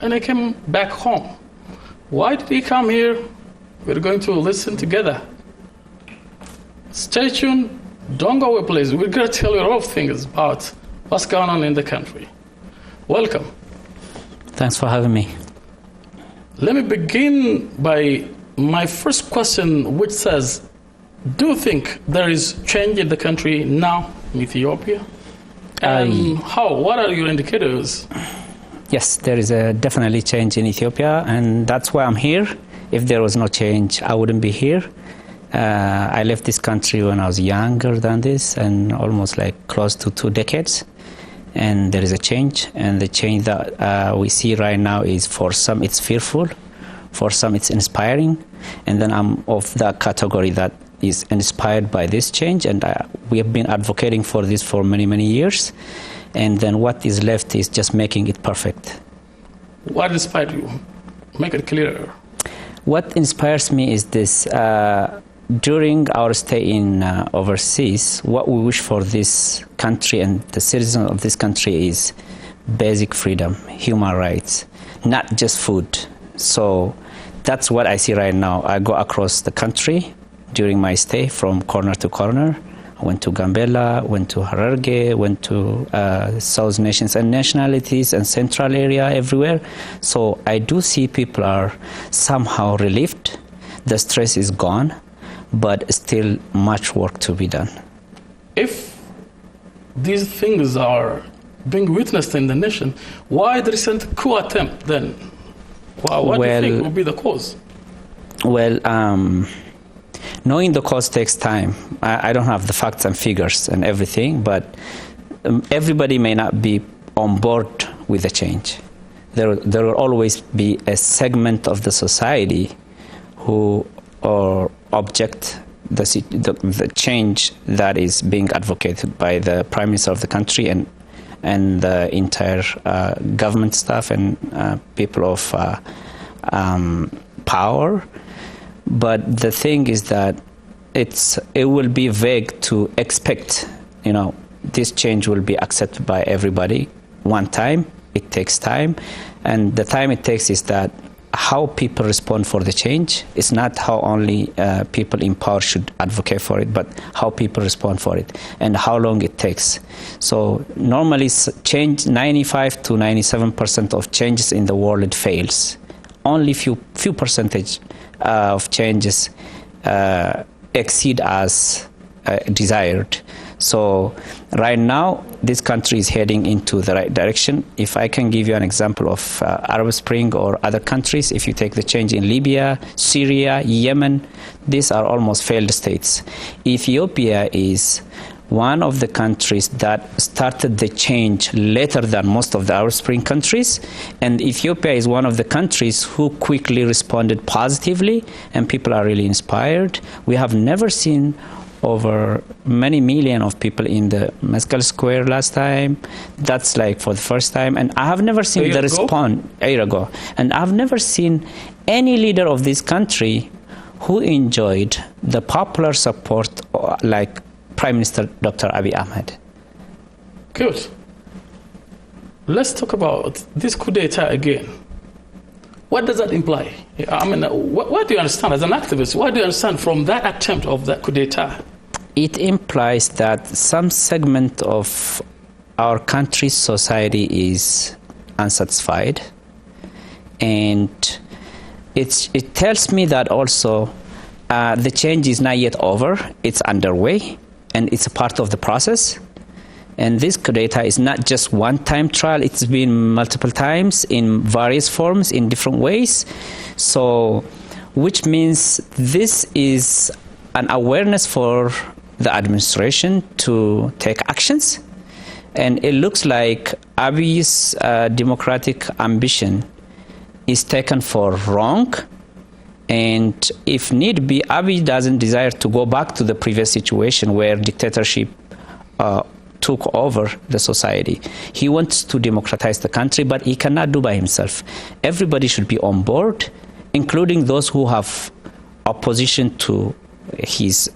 and I came back home. Why did he come here? We're going to listen together. Stay tuned. Don't go away, please. We're going to tell you a lot of things about what's going on in the country. Welcome. Thanks for having me. Let me begin by my first question, which says, do you think there is change in the country now in Ethiopia? And how? What are your indicators? Yes, there is a definitely change in Ethiopia, and that's why I'm here. If there was no change, I wouldn't be here. I left this country when I was younger than this, and almost like close to 2 decades. And there is a change, and the change that we see right now is, for some it's fearful, for some it's inspiring, and then I'm of that category that is inspired by this change, and we have been advocating for this for many, many years. And then what is left is just making it perfect. What inspired you? Make it clearer. What inspires me is this. During our stay in overseas, what we wish for this country and the citizens of this country is basic freedom, human rights, not just food. So that's what I see right now. I go across the country during my stay from corner to corner. I went to Gambela, went to Hararge, went to South nations and nationalities and central area, everywhere. So I do see people are somehow relieved. The stress is gone, but still much work to be done. If these things are being witnessed in the nation, why the recent coup attempt then? What do you think will be the cause? Well, knowing the cause takes time. I don't have the facts and figures and everything, but everybody may not be on board with the change. There will always be a segment of the society who object the change that is being advocated by the Prime Minister of the country and the entire government staff and people of power. But the thing is that it will be vague to expect, this change will be accepted by everybody one time. It takes time, and the time it takes is that how people respond for the change. It's not how only people in power should advocate for it, but how people respond for it and how long it takes. So normally change, 95 to 97% of changes in the world fails. Only few percentage of changes exceed as desired. So right now, this country is heading into the right direction. If I can give you an example of Arab Spring or other countries, if you take the change in Libya, Syria, Yemen, these are almost failed states. Ethiopia is one of the countries that started the change later than most of the Arab Spring countries, and Ethiopia is one of the countries who quickly responded positively, and people are really inspired. We have never seen over many million of people in the Mescal Square last time. That's like for the first time, and I have never seen the response a year ago, and I've never seen any leader of this country who enjoyed the popular support like Prime Minister Dr. Abiy Ahmed. Good. Let's talk about this coup d'etat again. What does that imply? I mean, what do you understand as an activist? What do you understand from that attempt of that coup d'etat? It implies that some segment of our country's society is unsatisfied, and it tells me that also the change is not yet over. It's underway, and it's a part of the process. And this coup d'etat is not just one-time trial. It's been multiple times in various forms, in different ways. So, which means this is an awareness for the administration to take actions. And it looks like Abiy's democratic ambition is taken for wrong. And if need be, Abiy doesn't desire to go back to the previous situation where dictatorship took over the society. He wants to democratize the country, but he cannot do by himself. Everybody should be on board, including those who have opposition to his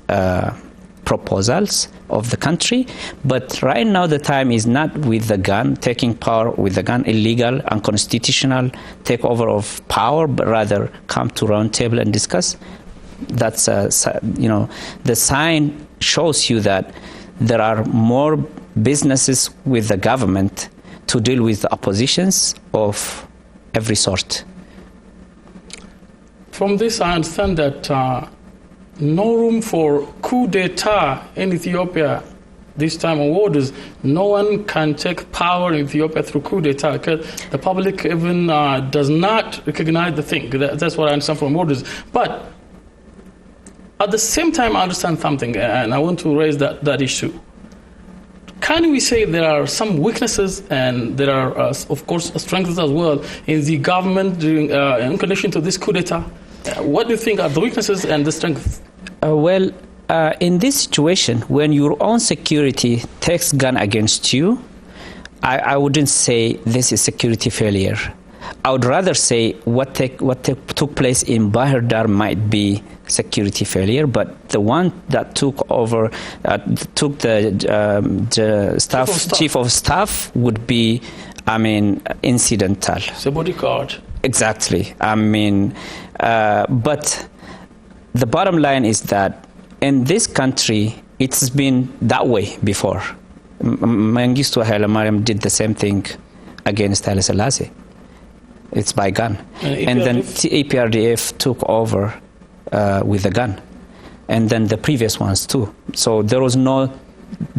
proposals of the country. But right now the time is not with the gun, taking power with the gun, illegal, unconstitutional takeover of power, but rather come to round table and discuss. That's the sign shows you that there are more businesses with the government to deal with the oppositions of every sort. From this, I understand that no room for coup d'etat in Ethiopia this time onwards. No one can take power in Ethiopia through coup d'etat because the public even does not recognize the thing. That's what I understand from orders. But at the same time, I understand something, and I want to raise that issue. Can we say there are some weaknesses and there are, of course, strengths as well in the government during, in connection to this coup d'etat? What do you think are the weaknesses and the strengths? In this situation, when your own security takes gun against you, I wouldn't say this is security failure. I would rather say what took place in Bahir Dar might be security failure, but the one that took over, took the chief of staff would be, incidental. So bodyguard. Exactly. But the bottom line is that in this country, it's been that way before. Mengistu Haile Mariam did the same thing against Haile Selassie. It's by gun. And then EPRDF took over with the gun. And then the previous ones too. So there was no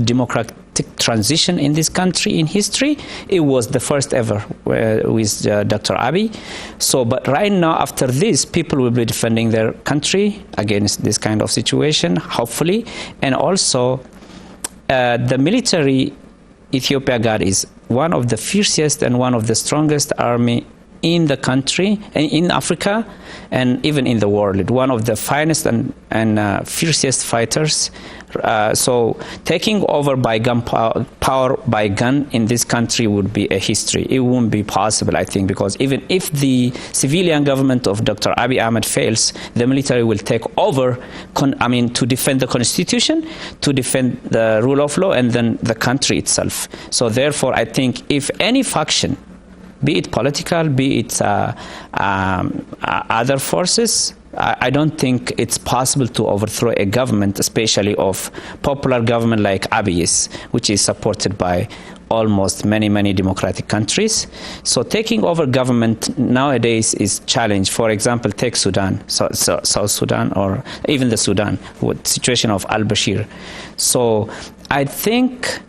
democratic transition in this country in history. It was the first ever with Dr. Abiy. But right now, after this, people will be defending their country against this kind of situation, hopefully. And also, the military Ethiopia got is one of the fiercest and one of the strongest army in the country, in Africa, and even in the world. One of the finest and fiercest fighters. So taking over by gun power by gun in this country would be a history. It won't be possible, I think, because even if the civilian government of Dr. Abiy Ahmed fails, the military will take over, to defend the constitution, to defend the rule of law, and then the country itself. So therefore, I think if any faction, be it political, be it other forces, I don't think it's possible to overthrow a government, especially of popular government like Abiy's, which is supported by almost many democratic countries. So taking over government nowadays is challenge. For example, take Sudan, South Sudan, or even the Sudan, with situation of al-Bashir. So I think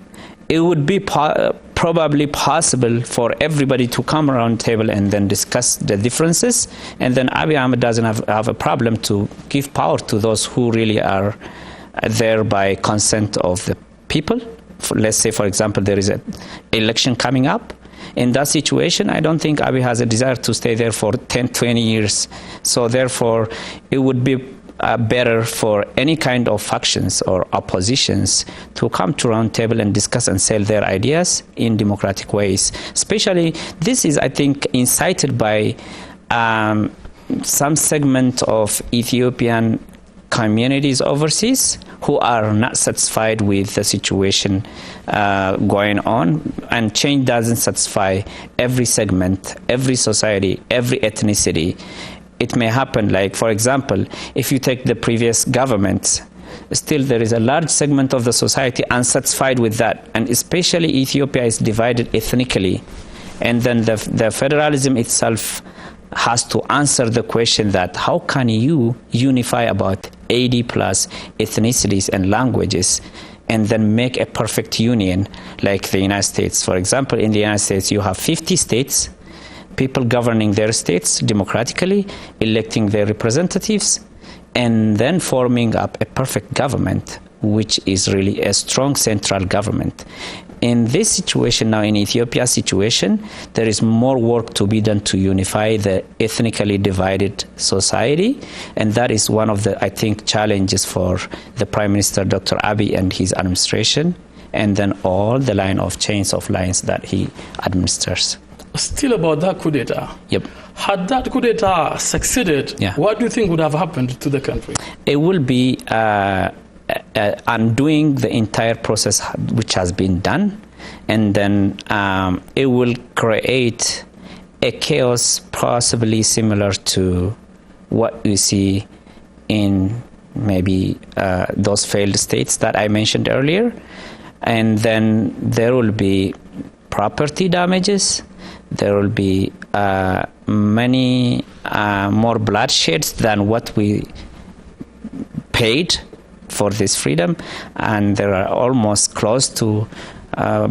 it would be probably possible for everybody to come around the table and then discuss the differences. And then Abiy Ahmed doesn't have a problem to give power to those who really are there by consent of the people. Let's say, for example, there is an election coming up. In that situation, I don't think Abiy has a desire to stay there for 10, 20 years. So therefore, it would be better for any kind of factions or oppositions to come to round table and discuss and sell their ideas in democratic ways. Especially, this is, I think, incited by some segment of Ethiopian communities overseas who are not satisfied with the situation going on, and change doesn't satisfy every segment, every society, every ethnicity. It may happen, like, for example, if you take the previous government, still there is a large segment of the society unsatisfied with that, and especially Ethiopia is divided ethnically, and then the federalism itself has to answer the question that how can you unify about 80 plus ethnicities and languages and then make a perfect union like the United States. For example, in the United States you have 50 states, people governing their states democratically, electing their representatives, and then forming up a perfect government, which is really a strong central government. In this situation now, in Ethiopia's situation, there is more work to be done to unify the ethnically divided society, and that is one of the, I think, challenges for the Prime Minister, Dr. Abiy, and his administration, and then all the line of chains of lines that he administers. Still about that coup d'etat. Yep. Had that coup d'etat succeeded, what do you think would have happened to the country? It will be undoing the entire process which has been done, and then it will create a chaos possibly similar to what you see in maybe those failed states that I mentioned earlier. And then there will be property damages, there will be many more bloodsheds than what we paid for this freedom, and there are almost close to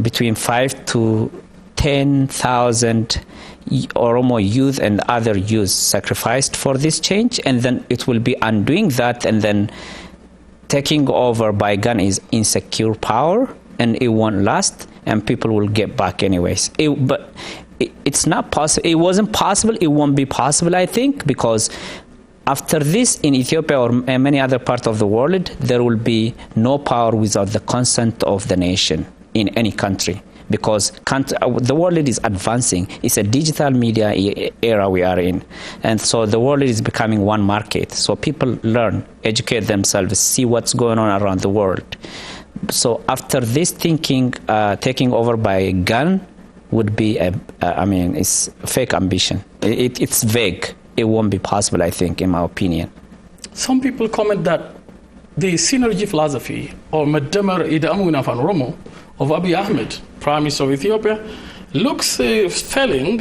between 5 to 10,000 or more youth and other youth sacrificed for this change, and then it will be undoing that, and then taking over by gun is insecure power, and it won't last, and people will get back anyways. But it's not possible. It wasn't possible. It won't be possible, I think, because after this, in Ethiopia or many other parts of the world, there will be no power without the consent of the nation in any country, because the world is advancing. It's a digital media era we are in, and so the world is becoming one market. So people learn, educate themselves, see what's going on around the world. So after this thinking, taking over by a gun would be it's fake ambition. It's vague. It won't be possible, I think, in my opinion. Some people comment that the synergy philosophy, or Medamar Ida Amuna Van Romo, of Abiy Ahmed, Prime Minister of Ethiopia, looks failing.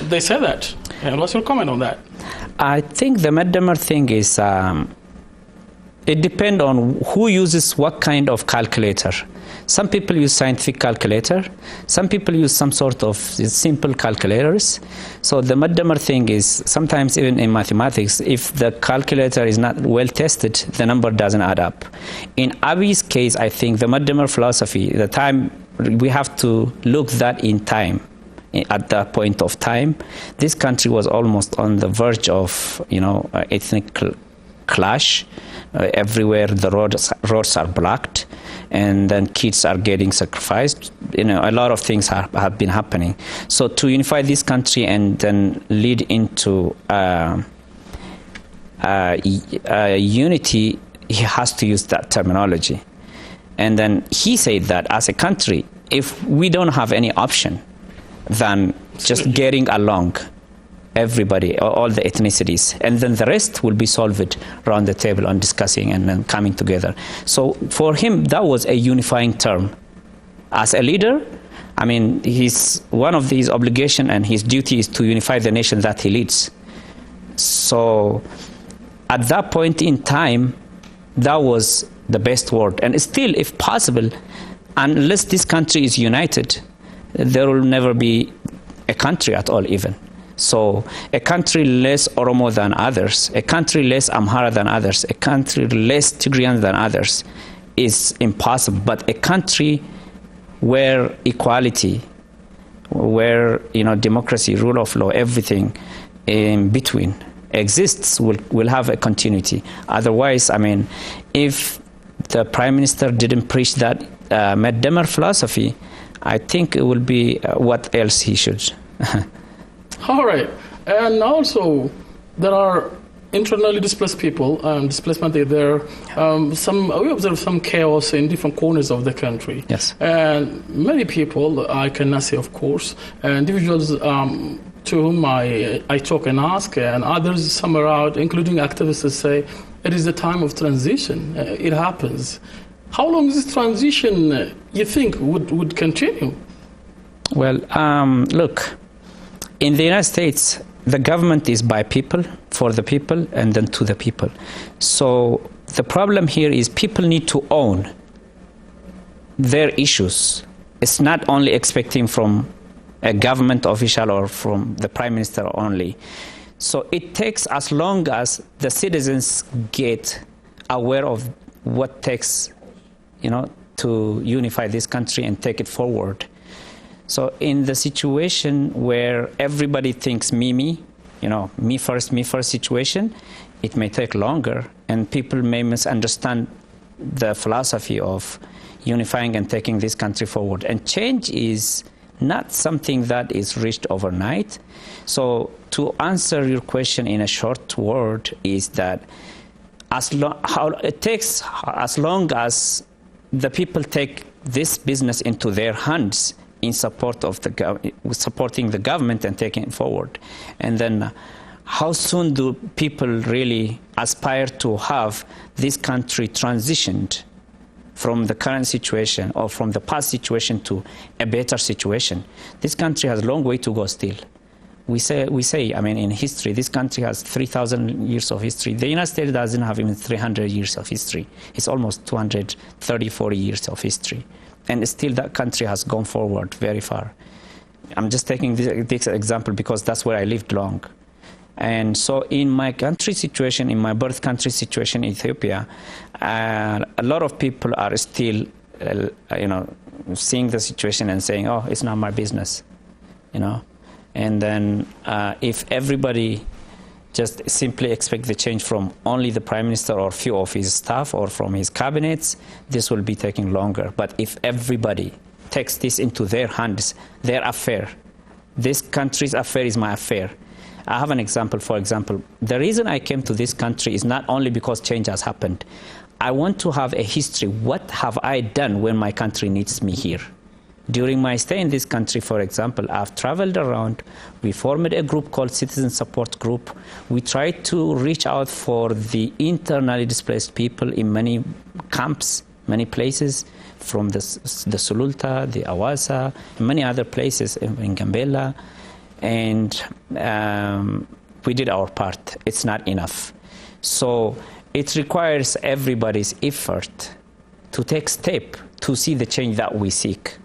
They say that. And what's your comment on that? I think the Medamar thing is, it depends on who uses what kind of calculator. Some people use scientific calculator. Some people use some sort of simple calculators. So the Medamar thing is, sometimes even in mathematics, if the calculator is not well tested, the number doesn't add up. In Abiy's case, I think the Medamar philosophy, the time, we have to look that in time. At that point of time, this country was almost on the verge of, ethnic clash. Everywhere the roads are blocked, and then kids are getting sacrificed. A lot of things have been happening. So to unify this country and then lead into unity, he has to use that terminology. And then he said that as a country, if we don't have any option than just getting along, everybody, all the ethnicities, and then the rest will be solved around the table on discussing and then coming together. So for him, that was a unifying term. As a leader, one of his obligation and his duty is to unify the nation that he leads. So at that point in time, that was the best word. And still, if possible, unless this country is united, there will never be a country at all even. So a country less Oromo than others, a country less Amhara than others, a country less Tigrian than others is impossible. But a country where equality, where democracy, rule of law, everything in between exists, will have a continuity. Otherwise, if the Prime Minister didn't preach that Medamar philosophy, I think it will be what else he should. All right. And also, there are internally displaced people, displacement there. We observe some chaos in different corners of the country. Yes. And many people, I cannot say, of course, individuals to whom I talk and ask, and others somewhere out, including activists, say it is the time of transition. It happens. How long is this transition, you think, would continue? Well, look, in the United States, the government is by people, for the people, and then to the people. So the problem here is people need to own their issues. It's not only expecting from a government official or from the Prime Minister only. So it takes as long as the citizens get aware of what takes, to unify this country and take it forward. So in the situation where everybody thinks me first situation, it may take longer, and people may misunderstand the philosophy of unifying and taking this country forward. And change is not something that is reached overnight. So to answer your question in a short word is that it takes as long as the people take this business into their hands in support of supporting the government and taking it forward. And then how soon do people really aspire to have this country transitioned from the current situation or from the past situation to a better situation? This country has a long way to go still. We say, I mean, in history, this country has 3,000 years of history. The United States doesn't have even 300 years of history. It's almost 230, 40 years of history. And still that country has gone forward very far. I'm just taking this example because that's where I lived long. And so in my country situation, in my birth country situation, Ethiopia, a lot of people are still, seeing the situation and saying, oh, it's not my business, And then if everybody just simply expect the change from only the Prime Minister or few of his staff or from his cabinets, this will be taking longer. But if everybody takes this into their hands, their affair, this country's affair is my affair. I have an example, for example. The reason I came to this country is not only because change has happened. I want to have a history. What have I done when my country needs me here? During my stay in this country, for example, I've traveled around. We formed a group called Citizen Support Group. We tried to reach out for the internally displaced people in many camps, many places, from the Sululta, the Awasa, and many other places in Gambela. And we did our part. It's not enough. So it requires everybody's effort to take step to see the change that we seek.